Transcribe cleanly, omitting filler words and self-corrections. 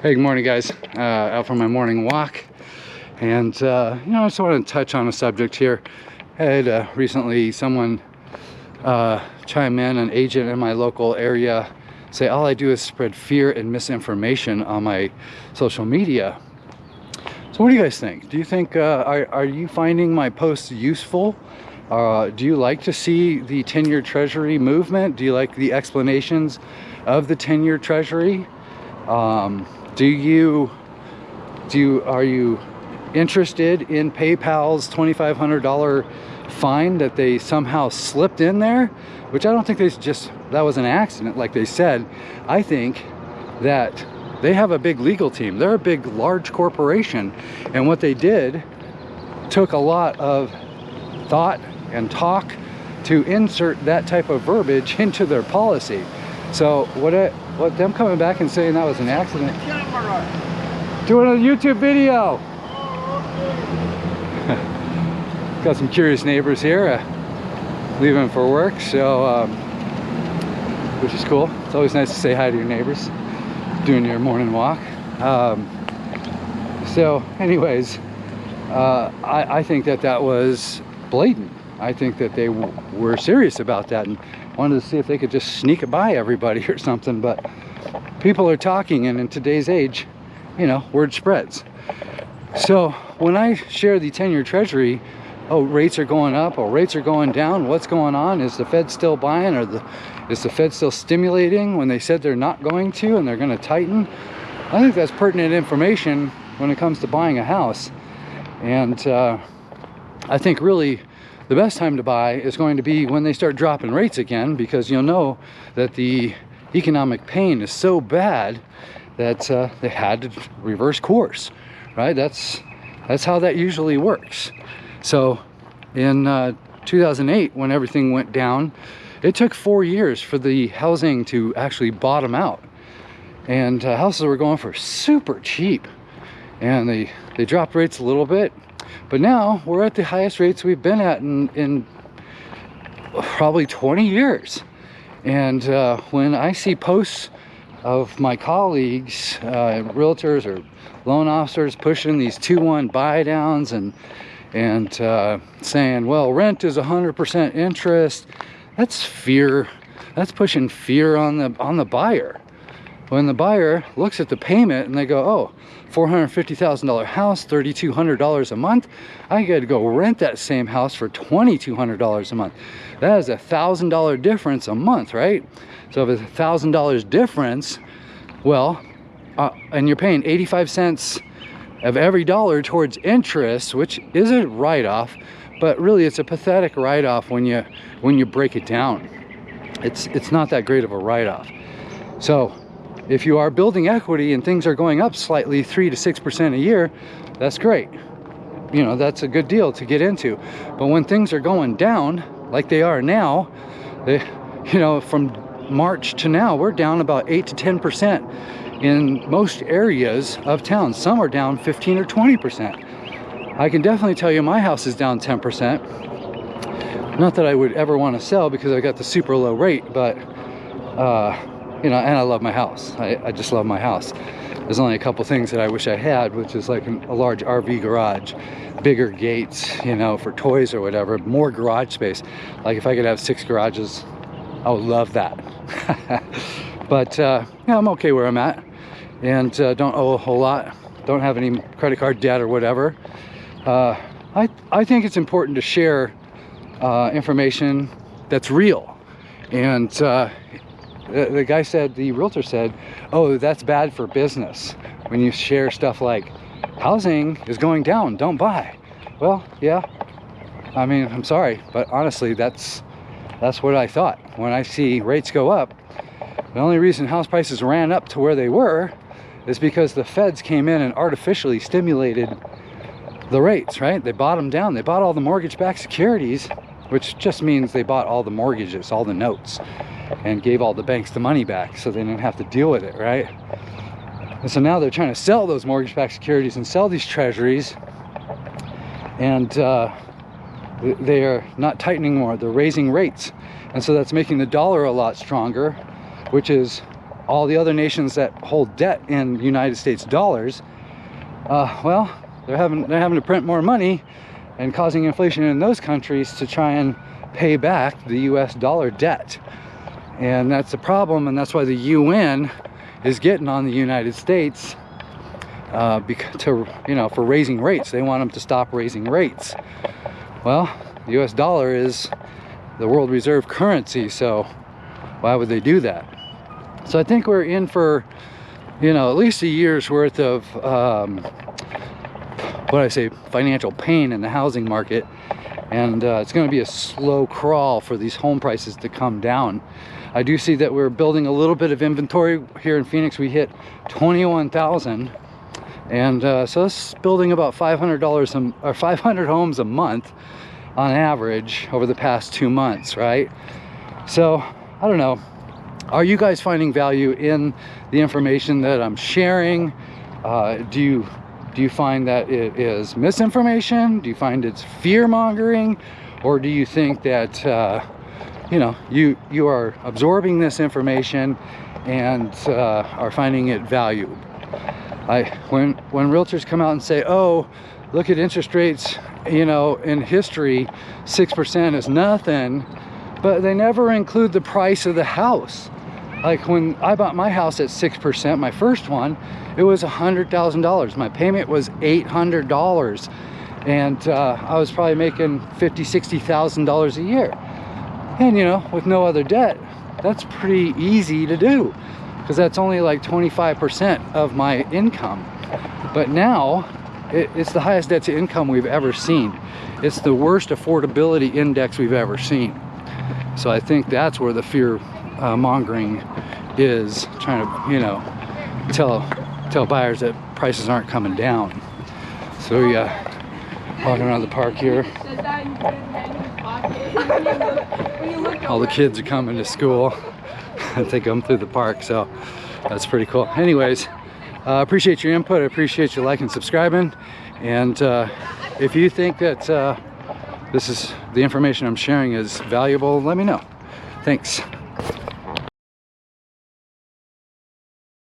Hey, good morning, guys. Out for my morning walk, and I just want to touch on a subject here. I had recently someone chime in, an agent in my local area, say all I do is spread fear and misinformation on my social media. So what do you guys think? Do you think are you finding my posts useful? Do you like to see the 10-year treasury movement? Do you like the explanations of the 10-year treasury? Are you interested in PayPal's $2,500 fine that they somehow slipped in there? Which I don't think that was an accident like they said. I think that they have a big legal team. They're a big, large corporation, and what they did took a lot of thought and talk to insert that type of verbiage into their policy. So what them coming back and saying that was an accident. Doing a YouTube video. Got some curious neighbors here, leaving for work, so which is cool. It's always nice to say hi to your neighbors doing your morning walk. So anyways, I think that was blatant. I think that they were serious about that and wanted to see if they could just sneak it by everybody or something. But people are talking, and in today's age, word spreads. So when I share the 10-year treasury, oh, rates are going up, or rates are going down, what's going on? Is the Fed still buying, or is the Fed still stimulating when they said they're not going to and they're going to tighten? I think that's pertinent information when it comes to buying a house. And I think really the best time to buy is going to be when they start dropping rates again, because you'll know that the economic pain is so bad that they had to reverse course, right? That's how that usually works. So in 2008, when everything went down, it took 4 years for the housing to actually bottom out, and houses were going for super cheap, and they dropped rates a little bit, but now we're at the highest rates we've been at in probably 20 years. And when I see posts of my colleagues, realtors or loan officers, pushing these 2-1 buy downs and saying, well, rent is 100% interest, that's fear. That's pushing fear on the buyer. When the buyer looks at the payment and they go, oh, $450,000 house, $3,200 a month, I got to go rent that same house for $2,200 a month. That is $1,000 difference a month, right? So if it's $1,000 difference, well, and you're paying 85 cents of every dollar towards interest, which is a write-off, but really it's a pathetic write-off when you break it down. It's not that great of a write-off. So if you are building equity and things are going up slightly, 3 to 6% a year, that's great. That's a good deal to get into. But when things are going down like they are now, from March to now, we're down about 8 to 10% in most areas of town. Some are down 15 or 20%. I can definitely tell you my house is down 10%. Not that I would ever want to sell because I got the super low rate, but and I love my house. I just love my house. There's only a couple things that I wish I had, which is like a large RV garage, bigger gates, for toys or whatever, more garage space. Like if I could have 6 garages, I would love that. But I'm okay where I'm at, and don't owe a whole lot. Don't have any credit card debt or whatever. I think it's important to share information that's real. And the guy said, the realtor said, oh, that's bad for business when you share stuff like housing is going down, don't buy. Well, yeah, I mean, I'm sorry, but honestly, that's what I thought. When I see rates go up, the only reason house prices ran up to where they were is because the feds came in and artificially stimulated the rates, right? They bought them down. They bought all the mortgage-backed securities, which just means they bought all the mortgages, all the notes, and gave all the banks the money back so they didn't have to deal with it, right? And so now they're trying to sell those mortgage-backed securities and sell these treasuries, and they are not tightening more, they're raising rates. And so that's making the dollar a lot stronger, which is all the other nations that hold debt in United States dollars, well, they're having to print more money and causing inflation in those countries to try and pay back the US dollar debt. And that's the problem, and that's why the UN is getting on the United States for raising rates. They want them to stop raising rates. Well, the US dollar is the world reserve currency, so why would they do that? So I think we're in for, at least a year's worth of financial pain in the housing market, and it's going to be a slow crawl for these home prices to come down. I do see that we're building a little bit of inventory here in Phoenix. We hit 21,000, and so it's building about $500 homes a month on average over the past 2 months, right? So I don't know, are you guys finding value in the information that I'm sharing? Do you find that it is misinformation? Do you find it's fear mongering? Or do you think that you are absorbing this information and are finding it valuable? When realtors come out and say, oh, look at interest rates, in history 6% is nothing, but they never include the price of the house. Like when I bought my house at 6%, my first one, it was $100,000. My payment was $800, and I was probably making $50,000-$60,000 a year. And with no other debt, that's pretty easy to do, because that's only like 25% of my income. But now it's the highest debt to income we've ever seen. It's the worst affordability index we've ever seen. So I think that's where the fear mongering is, trying to tell buyers that prices aren't coming down. So yeah, walking around the park here. All the kids are coming to school. I take them through the park, so that's pretty cool. Anyways, appreciate your input. I appreciate you liking and subscribing. And if you think that the information I'm sharing is valuable, let me know. Thanks.